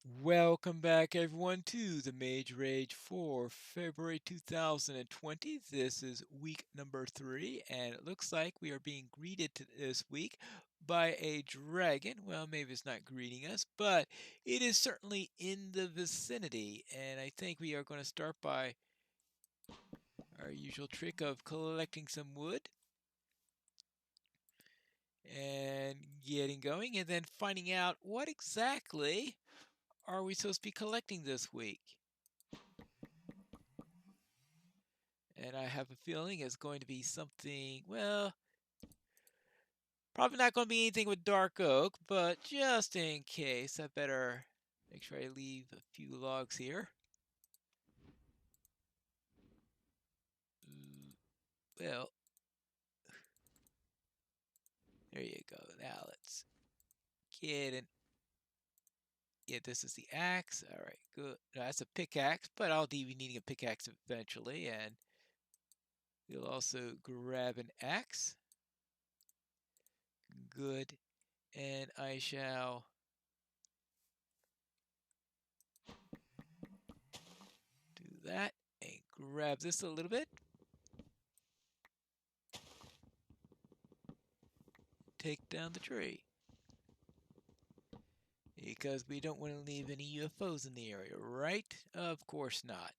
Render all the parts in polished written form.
Welcome back, everyone, to the Mage Rage for February 2020. This is week number 3, and it looks like we are being greeted this week by a dragon. Well, maybe it's not greeting us, but it is certainly in the vicinity. And I think we are going to start by our usual trick of collecting some wood and getting going, and then finding out what exactly are we supposed to be collecting this week. And I have a feeling it's going to be something, well, probably not going to be anything with dark oak, but just in case, I better make sure I leave a few logs here. Well, there you go. Now let's get in. Yeah, this is the axe. All right, good. No, that's a pickaxe, but I'll be needing a pickaxe eventually, and we'll also grab an axe. Good. And I shall do that and grab this a little bit. Take down the tree. Because we don't want to leave any UFOs in the area, right? Of course not.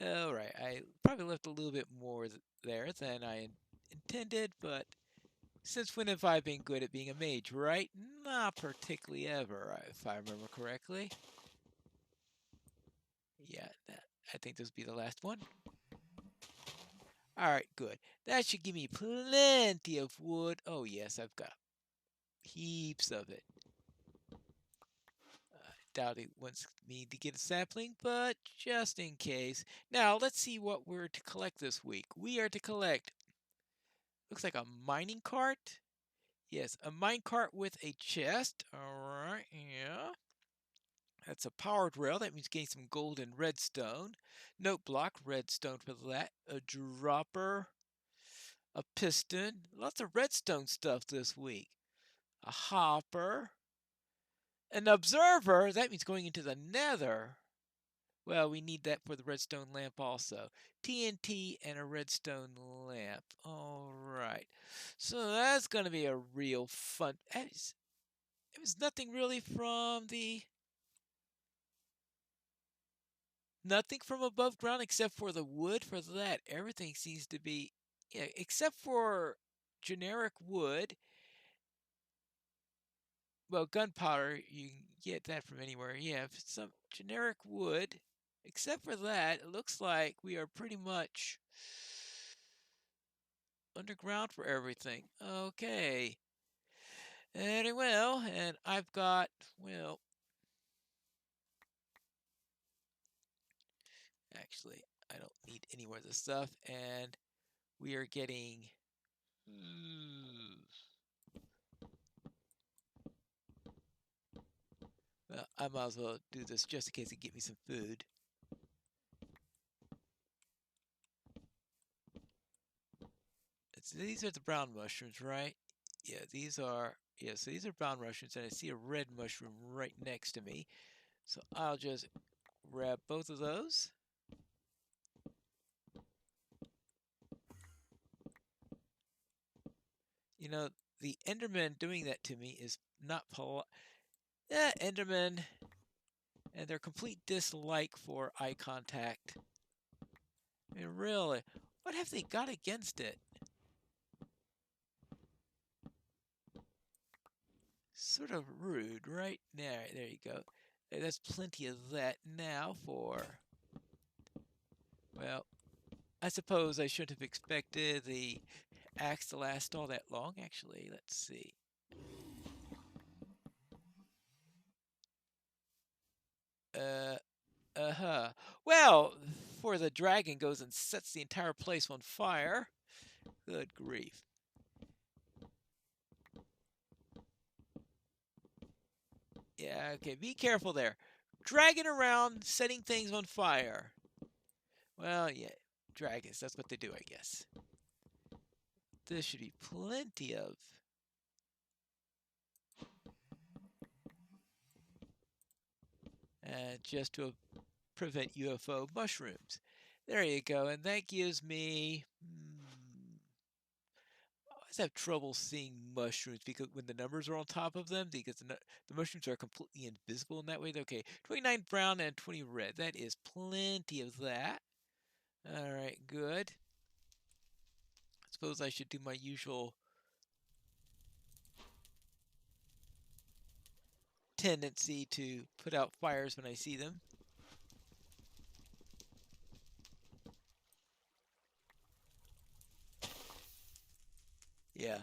Alright, I probably left a little bit more there than I intended, but since when have I been good at being a mage, right? Not particularly ever, if I remember correctly. Yeah, I think this will be the last one. Alright, good. That should give me plenty of wood. Oh yes, I've got heaps of it. Doubt it wants me to get a sapling, but just in case. Now, let's see what we're to collect this week. We are to collect, looks like a mining cart. Yes, a mine cart with a chest. All right, yeah. That's a powered rail. That means getting some gold and redstone. Note block, redstone for that. A dropper, a piston. Lots of redstone stuff this week. A hopper. An observer. That means going into the nether. Well, we need that for the redstone lamp also. TNT and a redstone lamp. All right. So that's going to be a real fun. It was nothing really from the. Nothing from above ground except for the wood. For that, everything seems to be. Yeah, except for generic wood. Well, gunpowder, you can get that from anywhere. Yeah, if it's some generic wood. Except for that, it looks like we are pretty much underground for everything. Okay. Very well, and I've got, well, actually, I don't need any more of this stuff, and we are getting. Well, I might as well do this just in case it get me some food. These are the brown mushrooms, right? Yeah, these are. Yeah, so these are brown mushrooms, and I see a red mushroom right next to me. So I'll just grab both of those. You know, the Enderman doing that to me is not polite. Yeah, Enderman and their complete dislike for eye contact. I mean, really, what have they got against it? Sort of rude, right? There you go. There's plenty of that now for. Well, I suppose I shouldn't have expected the axe to last all that long, actually. Let's see. Uh, uh-huh. Well, for the dragon goes and sets the entire place on fire. Good grief. Yeah, okay, be careful there. Dragging around, setting things on fire. Well, yeah, dragons, that's what they do, I guess. There should be plenty of. just to prevent UFO mushrooms. There you go, and that gives me... I always have trouble seeing mushrooms because when the numbers are on top of them, because the mushrooms are completely invisible in that way. Okay, 29 brown and 20 red. That is plenty of that. All right, good. I suppose I should do my usual tendency to put out fires when I see them. Yeah.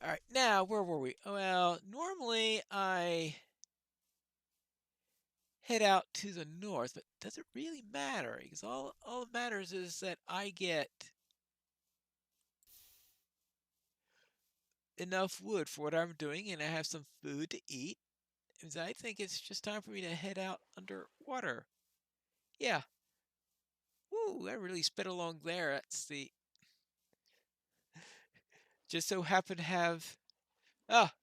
All right, now where were we? Well, normally I head out to the north, but does it really matter? Because all that matters is that I get enough wood for what I'm doing and I have some food to eat. And I think it's just time for me to head out underwater. Yeah. Woo, I really sped along there. That's the... Just so happen to have... Ah,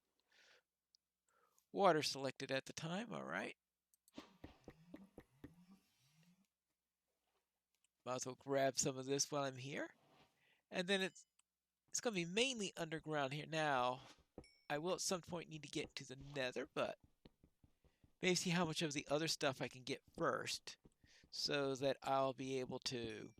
water selected at the time. All right. Might as well grab some of this while I'm here. And then it's going to be mainly underground here. Now, I will at some point need to get to the nether, but maybe see how much of the other stuff I can get first so that I'll be able to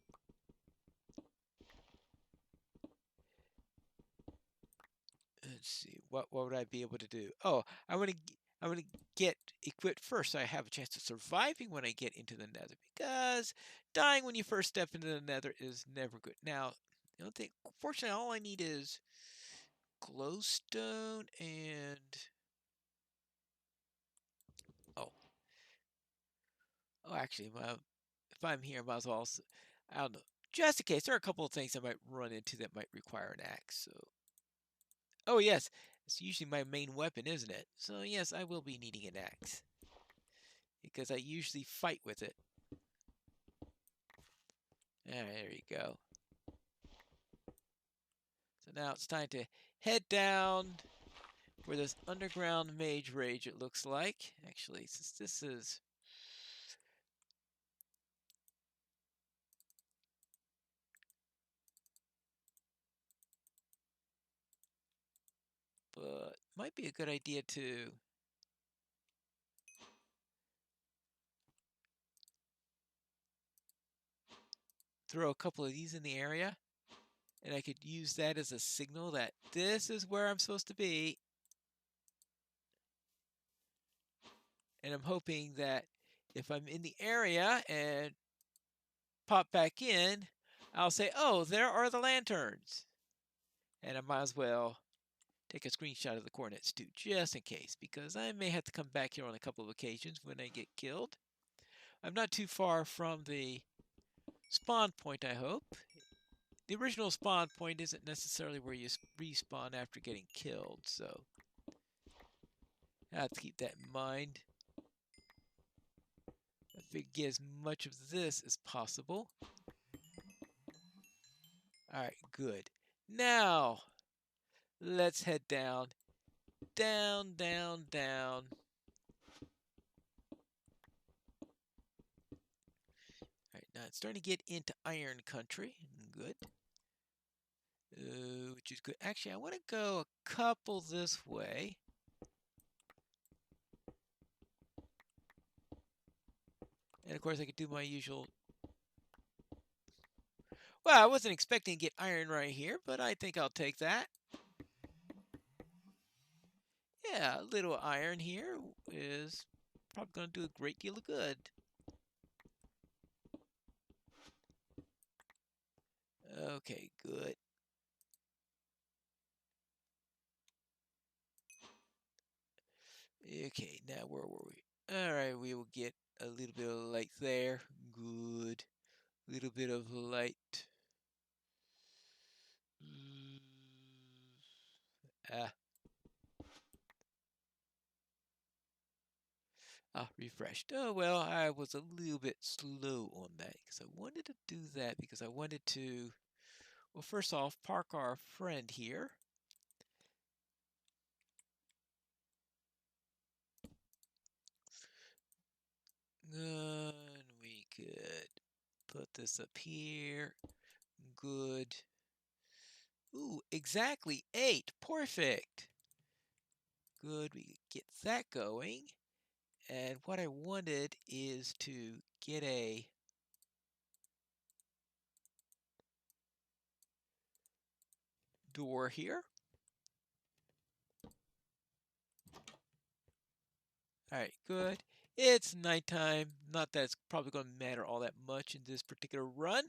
let's see, what would I be able to do? Oh, I want to get equipped first so I have a chance of surviving when I get into the nether, because dying when you first step into the nether is never good. Now, the only thing, fortunately, all I need is glowstone and... Oh, actually, if I'm here, I might as well also, I don't know. Just in case, there are a couple of things I might run into that might require an axe. So, oh yes, it's usually my main weapon, isn't it? So yes, I will be needing an axe because I usually fight with it. There you go. So now it's time to head down for this underground Mage Rage, it looks like. Actually, since this is... But might be a good idea to throw a couple of these in the area, and I could use that as a signal that this is where I'm supposed to be. And I'm hoping that if I'm in the area and pop back in, I'll say, oh, there are the lanterns. And I might as well take a screenshot of the coordinates too, just in case, because I may have to come back here on a couple of occasions when I get killed. I'm not too far from the spawn point, I hope. The original spawn point isn't necessarily where you respawn after getting killed, so I have to keep that in mind. I figure get as much of this as possible. Alright, good. Now, let's head down. Down, down, down. Alright, now it's starting to get into iron country. Good. Which is good. Actually, I want to go a couple this way. And of course, I could do my usual... Well, I wasn't expecting to get iron right here, but I think I'll take that. Yeah, a little iron here is probably going to do a great deal of good. Okay, good. Okay, now where were we? Alright, we will get a little bit of light there. Good. A little bit of light. Ah. Refreshed. Oh, well, I was a little bit slow on that because I wanted to do that because I wanted to, well, first off, park our friend here. put this up here. Good. Ooh, exactly 8. Perfect. Good, we get that going. And what I wanted is to get a door here. All right, good. It's nighttime. Not that it's probably going to matter all that much in this particular run.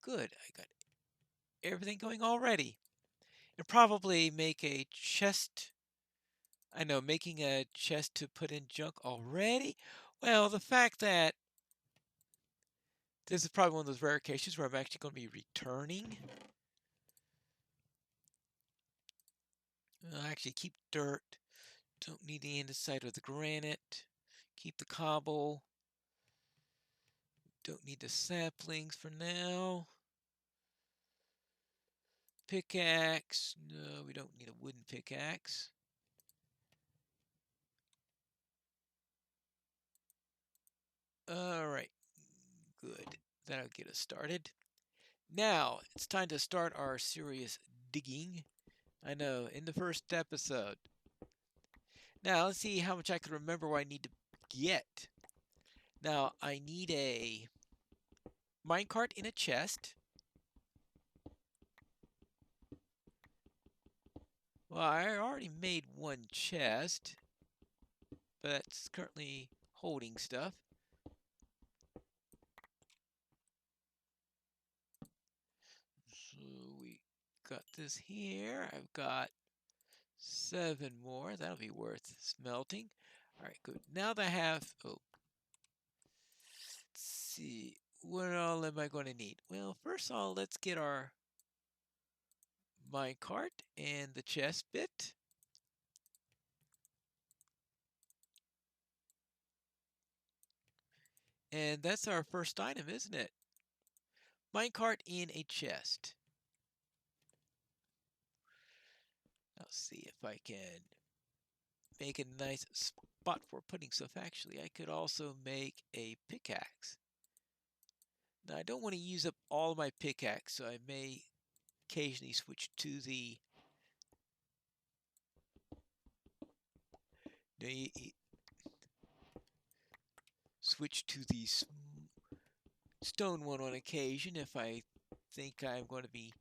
Good, I got everything going already. And probably make a chest. I know, making a chest to put in junk already. Well, the fact that this is probably one of those rare occasions where I'm actually going to be returning. I'll actually keep dirt. Don't need the andesite or the granite. Keep the cobble. Don't need the saplings for now. Pickaxe. No, we don't need a wooden pickaxe. Alright. Good. That'll get us started. Now, it's time to start our serious digging. I know, in the first episode. Now, let's see how much I can remember what I need to get. Now, I need a minecart in a chest. Well, I already made one chest, but it's currently holding stuff. So we got this here. I've got 7 more. That'll be worth smelting. All right, good. Now that I have, let's see, what all am I going to need? Well, first of all, let's get our minecart and the chest bit. And that's our first item, isn't it? Minecart in a chest. Let's see if I can make a nice spot for putting stuff. Actually, I could also make a pickaxe. Now, I don't want to use up all of my pickaxe, so I may occasionally switch to the stone one on occasion if I think I'm going to be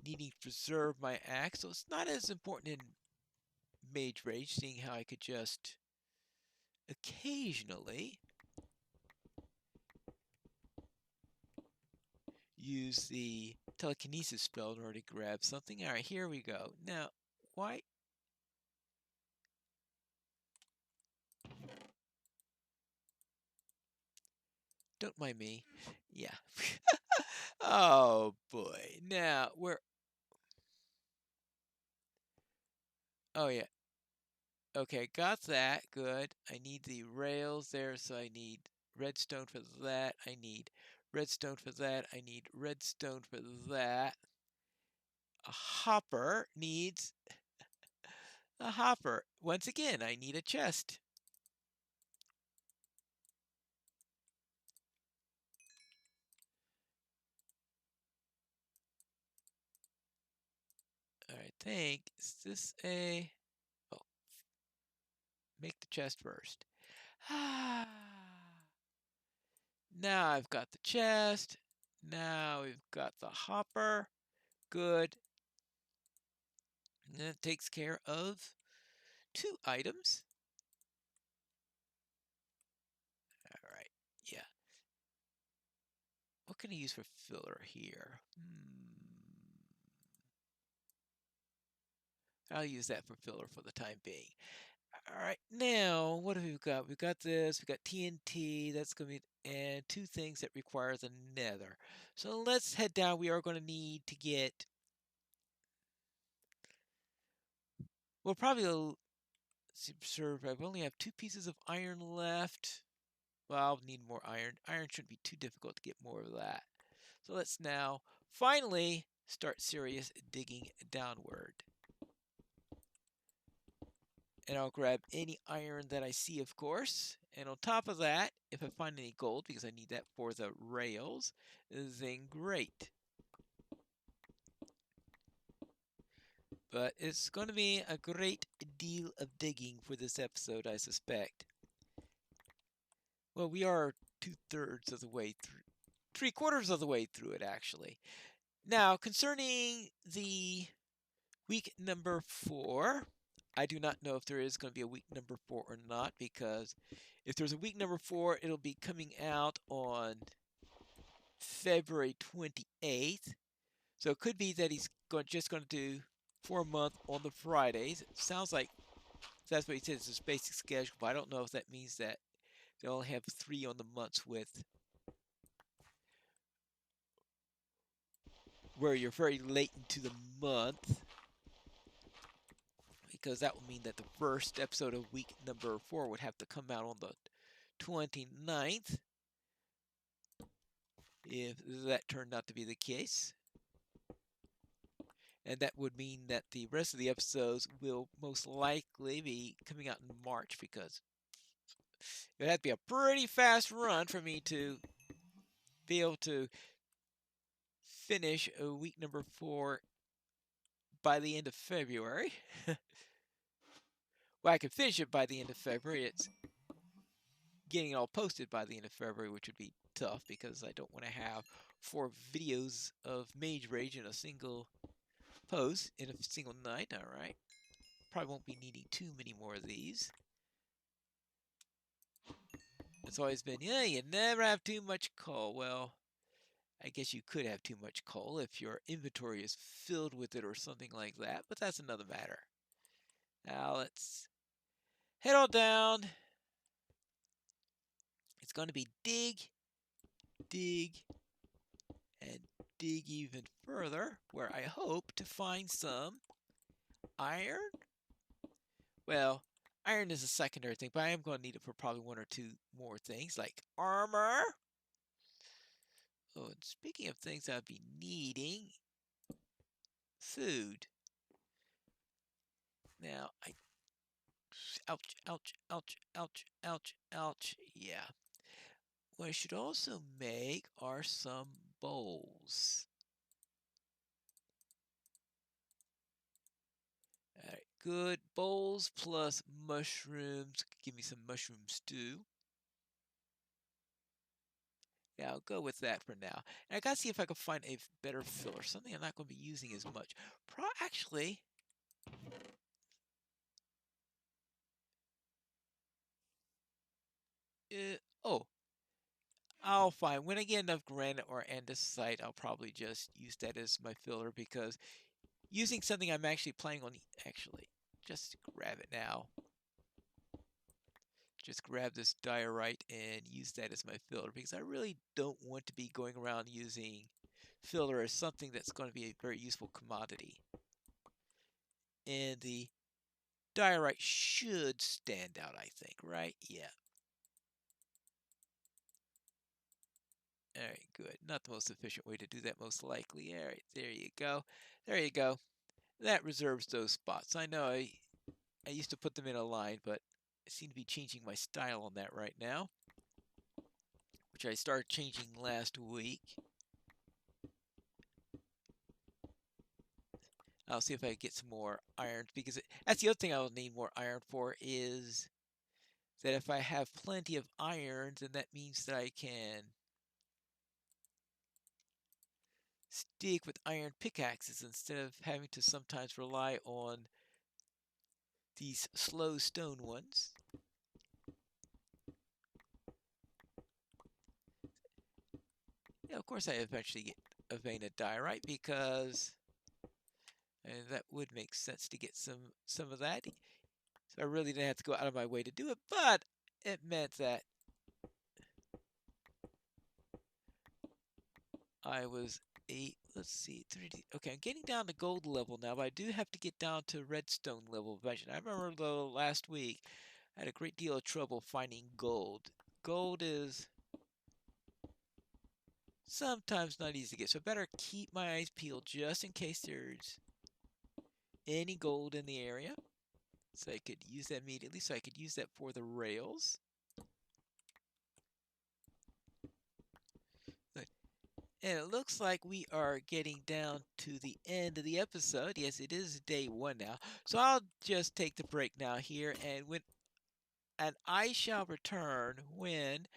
needing to preserve my axe. So it's not as important in Mage Rage, seeing how I could just occasionally use the Telekinesis spell in order to grab something. All right, here we go. Now, why? Don't mind me. Yeah. Oh boy. Now, oh yeah. Okay, got that. Good. I need the rails there, so I need redstone for that. I need redstone for that. I need redstone for that. A hopper needs a hopper. Once again, I need a chest. All right, think. Is this a... Oh, make the chest first. Now I've got the chest. Now we've got the hopper. Good. And that takes care of 2 items. All right, yeah. What can I use for filler here? I'll use that for filler for the time being. All right, now what have we got? We've got this. We've got TNT. That's going to be, and 2 things that require the nether. So let's head down. We are going to need to get. We'll probably observe. I only have 2 pieces of iron left. Well, I'll need more iron. Iron shouldn't be too difficult to get more of that. So let's now finally start serious digging downward. And I'll grab any iron that I see, of course. And on top of that, if I find any gold, because I need that for the rails, then great. But it's going to be a great deal of digging for this episode, I suspect. Well, we are 2/3 of the way through, 3/4 of the way through it, actually. Now, concerning the week number 4, I do not know if there is going to be a week number 4 or not, because if there's a week number 4, it'll be coming out on February 28th. So it could be that he's just going to do for a month on the Fridays. It sounds like that's what he says, his basic schedule, but I don't know if that means that they only have 3 on the months with where you're very late into the month, because that would mean that the first episode of week number 4 would have to come out on the 29th, if that turned out to be the case. And that would mean that the rest of the episodes will most likely be coming out in March, because it would have to be a pretty fast run for me to be able to finish week number 4 by the end of February. Well, I could finish it by the end of February. It's getting it all posted by the end of February, which would be tough, because I don't want to have 4 videos of Mage Rage in a single post in a single night. All right. Probably won't be needing too many more of these. It's always been, yeah, you never have too much coal. Well, I guess you could have too much coal if your inventory is filled with it or something like that, but that's another matter. Now let's head on down. It's going to be dig, dig, and dig even further, where I hope to find some iron. Well, iron is a secondary thing, but I am going to need it for probably 1 or 2 more things, like armor. Oh, and speaking of things I'd be needing, food. Now, ouch, ouch, ouch, ouch, ouch, ouch. Yeah. What I should also make are some bowls. All right, good. Bowls plus mushrooms. Give me some mushroom stew. Yeah, I'll go with that for now. And I gotta see if I can find a better filler, something I'm not going to be using as much. Actually, oh, I'll find, when I get enough granite or andesite, I'll probably just use that as my filler, because using something I'm actually planning on, just grab it now. Just grab this diorite and use that as my filler, because I really don't want to be going around using filler as something that's going to be a very useful commodity. And the diorite should stand out, I think, right? Yeah. All right, good. Not the most efficient way to do that, most likely. All right, there you go. There you go. That reserves those spots. I know I used to put them in a line, but I seem to be changing my style on that right now, which I started changing last week. I'll see if I can get some more iron, because that's the other thing I will need more iron for, is that if I have plenty of iron, then that means that I can stick with iron pickaxes instead of having to sometimes rely on these slow stone ones. Yeah, of course I eventually get a vein of diorite, because that would make sense to get some of that. So I really didn't have to go out of my way to do it, but it meant that I was let's see, 3D. Okay, I'm getting down to gold level now, but I do have to get down to redstone level eventually. I remember though last week I had a great deal of trouble finding gold. Gold is sometimes not easy to get, so I better keep my eyes peeled just in case there's any gold in the area. So I could use that immediately. So I could use that for the rails. Good. And it looks like we are getting down to the end of the episode. Yes, it is day 1 now. So I'll just take the break now here, and I shall return when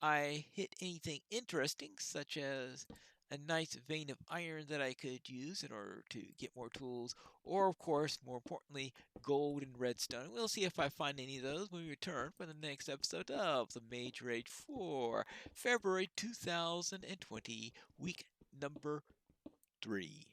I hit anything interesting, such as a nice vein of iron that I could use in order to get more tools, or of course, more importantly, gold and redstone. We'll see if I find any of those when we return for the next episode of the Mage Rage for February 2020, week number 3.